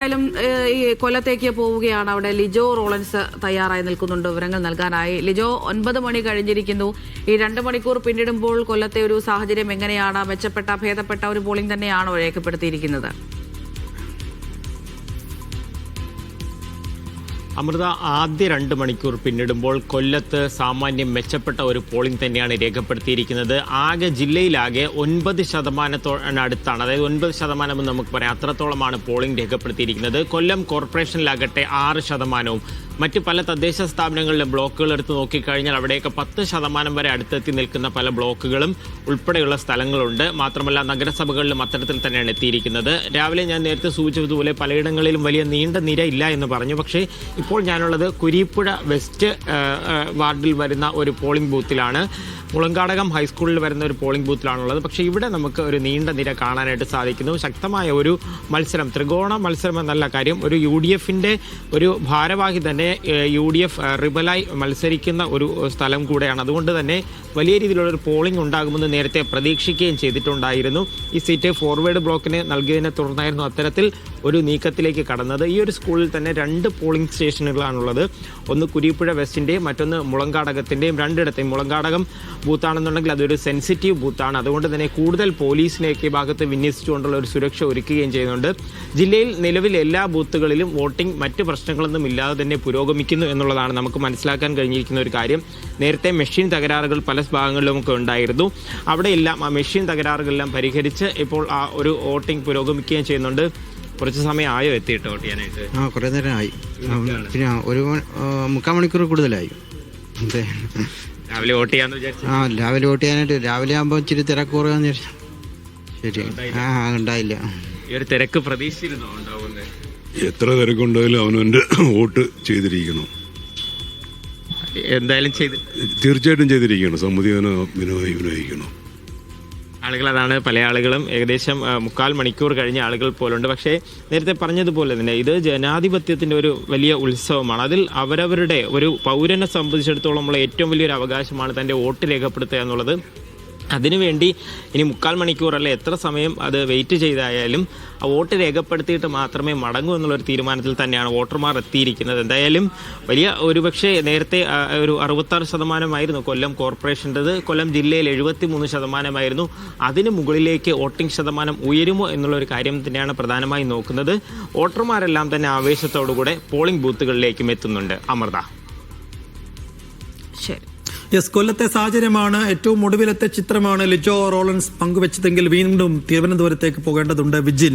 ഈ കൊല്ലത്തേക്ക് പോവുകയാണ്. അവിടെ ലിജോ റോളൻസ് തയ്യാറായി നിൽക്കുന്നുണ്ട് വിവരങ്ങൾ നൽകാനായി. ലിജോ, 9 മണി കഴിഞ്ഞിരിക്കുന്നു. ഈ 2 മണിക്കൂർ പിന്നിടുമ്പോൾ കൊല്ലത്തെ ഒരു സാഹചര്യം എങ്ങനെയാണ്? മെച്ചപ്പെട്ട ഭേദപ്പെട്ട ഒരു പോളിംഗ് തന്നെയാണോ രേഖപ്പെടുത്തിയിരിക്കുന്നത്? അമൃത, ആദ്യ 2 മണിക്കൂർ പിന്നിടുമ്പോൾ കൊല്ലത്ത് സാമാന്യം മെച്ചപ്പെട്ട ഒരു പോളിംഗ് തന്നെയാണ് രേഖപ്പെടുത്തിയിരിക്കുന്നത്. ആകെ ജില്ലയിലാകെ 9% അതായത് 9% എന്ന് നമുക്ക് പറയാം, അത്രത്തോളമാണ് പോളിംഗ് രേഖപ്പെടുത്തിയിരിക്കുന്നത്. കൊല്ലം കോർപ്പറേഷനിലാകട്ടെ 6%, മറ്റ് പല തദ്ദേശ സ്ഥാപനങ്ങളിലെ ബ്ലോക്കുകൾ എടുത്ത് നോക്കിക്കഴിഞ്ഞാൽ അവിടെയൊക്കെ 10% വരെ അടുത്തെത്തി നിൽക്കുന്ന പല ബ്ലോക്കുകളും ഉൾപ്പെടെയുള്ള സ്ഥലങ്ങളുണ്ട്. മാത്രമല്ല നഗരസഭകളിലും അത്തരത്തിൽ തന്നെയാണ് എത്തിയിരിക്കുന്നത്. രാവിലെ ഞാൻ നേരത്തെ സൂചിപ്പിച്ചതുപോലെ പലയിടങ്ങളിലും വലിയ നീണ്ട നിര ഇല്ല എന്ന് പറഞ്ഞു. പക്ഷേ ഇപ്പോൾ ഞാനുള്ളത് കുരീപ്പുഴ വെസ്റ്റ് വാർഡിൽ വരുന്ന ഒരു പോളിംഗ് ബൂത്തിലാണ്. മുളങ്കാടകം ഹൈസ്കൂളിൽ വരുന്ന ഒരു പോളിംഗ് ബൂത്തിലാണുള്ളത്. പക്ഷേ ഇവിടെ നമുക്ക് ഒരു നീണ്ട നിര കാണാനായിട്ട് സാധിക്കുന്നു. ശക്തമായ ഒരു മത്സരം, ത്രികോണ മത്സരം എന്നല്ല കാര്യം, ഒരു UDFന്റെ ഒരു ഭാരവാഹി തന്നെ UDF റിബലായി മത്സരിക്കുന്ന ഒരു സ്ഥലം കൂടെയാണ്. അതുകൊണ്ട് തന്നെ വലിയ രീതിയിലുള്ള ഒരു പോളിംഗ് ഉണ്ടാകുമെന്ന് നേരത്തെ പ്രതീക്ഷിക്കുകയും ചെയ്തിട്ടുണ്ടായിരുന്നു. ഈ സീറ്റ് ഫോർവേഡ് ബ്ലോക്കിന് നൽകിയതിനെ തുടർന്നായിരുന്നു അത്തരത്തിൽ ഒരു നീക്കത്തിലേക്ക് കടന്നത്. ഈ ഒരു സ്കൂളിൽ തന്നെ 2 പോളിംഗ് സ്റ്റേഷനുകളാണുള്ളത്. ഒന്ന് കുരീപ്പുഴ വെസ്റ്റിൻ്റെയും മറ്റൊന്ന് മുളങ്കാടകത്തിൻ്റെയും. രണ്ടിടത്തെയും മുളങ്കാടകം ബൂത്താണെന്നുണ്ടെങ്കിൽ അതൊരു സെൻസിറ്റീവ് ബൂത്താണ്. അതുകൊണ്ട് തന്നെ കൂടുതൽ പോലീസിനെയൊക്കെ ഭാഗത്ത് വിന്യസിച്ചുകൊണ്ടുള്ള ഒരു സുരക്ഷ ഒരുക്കുകയും ചെയ്യുന്നുണ്ട്. ജില്ലയിൽ നിലവിൽ എല്ലാ ബൂത്തുകളിലും വോട്ടിംഗ് മറ്റ് പ്രശ്നങ്ങളൊന്നും ഇല്ലാതെ തന്നെ പുരോഗമിക്കുന്നു എന്നുള്ളതാണ് നമുക്ക് മനസ്സിലാക്കാൻ കഴിഞ്ഞിരിക്കുന്ന ഒരു കാര്യം. നേരത്തെ മെഷീൻ തകരാറുകൾ പല ഭാഗങ്ങളിലുമൊക്കെ ഉണ്ടായിരുന്നു. അവിടെയെല്ലാം ആ മെഷീൻ തകരാറുകളെല്ലാം പരിഹരിച്ച് ഇപ്പോൾ ആ ഒരു വോട്ടിംഗ് പുരോഗമിക്കുകയും ചെയ്യുന്നുണ്ട്. കുറച്ച് സമയം ആയോ എത്തിയിട്ട് വോട്ട് ചെയ്യാനായിട്ട്? കുറേ നേരം ആയി. പിന്നെ ഒരു 3/4 മണിക്കൂർ കൂടുതലായി. രാവിലെ വോട്ട് ചെയ്യാന്ന് വിചാരിച്ചു. രാവിലെ വോട്ട് ചെയ്യാനായിട്ട് രാവിലെ ആകുമ്പോൾ ഇച്ചിരി തിരക്ക് കുറയാന്ന് വിചാരിച്ചു. ശരി, ഉണ്ടായില്ല. ഈ ഒരു തിരക്ക് പ്രതീക്ഷിച്ചിരുന്നോ ഉണ്ടാവുന്നത്? എത്ര തിരക്കുണ്ടായാലും അവനവൻ്റെ വോട്ട് ചെയ്തിരിക്കണം. എന്തായാലും തീർച്ചയായിട്ടും ചെയ്തിരിക്കണം. സമ്മതി വിനിയോഗിക്കണം. ആളുകൾ അതാണ്, പല ആളുകളും ഏകദേശം 3/4 മണിക്കൂർ കഴിഞ്ഞ ആളുകൾ പോലുണ്ട്. പക്ഷേ നേരത്തെ പറഞ്ഞതുപോലെ തന്നെ ഇത് ജനാധിപത്യത്തിൻ്റെ ഒരു വലിയ ഉത്സവമാണ്. അതിൽ അവരവരുടെ ഒരു പൗരനെ സംബന്ധിച്ചിടത്തോളമുള്ള ഏറ്റവും വലിയൊരു അവകാശമാണ് തൻ്റെ വോട്ട് രേഖപ്പെടുത്തുക എന്നുള്ളത്. അതിനുവേണ്ടി ഇനി 3/4 മണിക്കൂറല്ല, എത്ര സമയം അത് വെയിറ്റ് ചെയ്തായാലും ആ വോട്ട് രേഖപ്പെടുത്തിയിട്ട് മാത്രമേ മടങ്ങൂ എന്നുള്ളൊരു തീരുമാനത്തിൽ തന്നെയാണ് വോട്ടർമാർ എത്തിയിരിക്കുന്നത്. എന്തായാലും വലിയ ഒരുപക്ഷെ നേരത്തെ ഒരു 66% കൊല്ലം കോർപ്പറേഷൻ്റെത്. കൊല്ലം ജില്ലയിൽ 73% അതിന് മുകളിലേക്ക് വോട്ടിംഗ് ശതമാനം ഉയരുമോ എന്നുള്ളൊരു കാര്യം തന്നെയാണ് പ്രധാനമായും നോക്കുന്നത്. വോട്ടർമാരെല്ലാം തന്നെ ആവേശത്തോടുകൂടെ പോളിംഗ് ബൂത്തുകളിലേക്കും എത്തുന്നുണ്ട്. അമൃത. ശരി. കൊല്ലത്തെ സാഹചര്യമാണ് ഏറ്റവും ഒടുവിലത്തെ ചിത്രമാണ് ലിജോ റോളൻസ് പങ്കുവച്ചതെങ്കിൽ വീണ്ടും തിരുവനന്തപുരത്തേക്ക് പോകേണ്ടതുണ്ട്. വിജിൻ.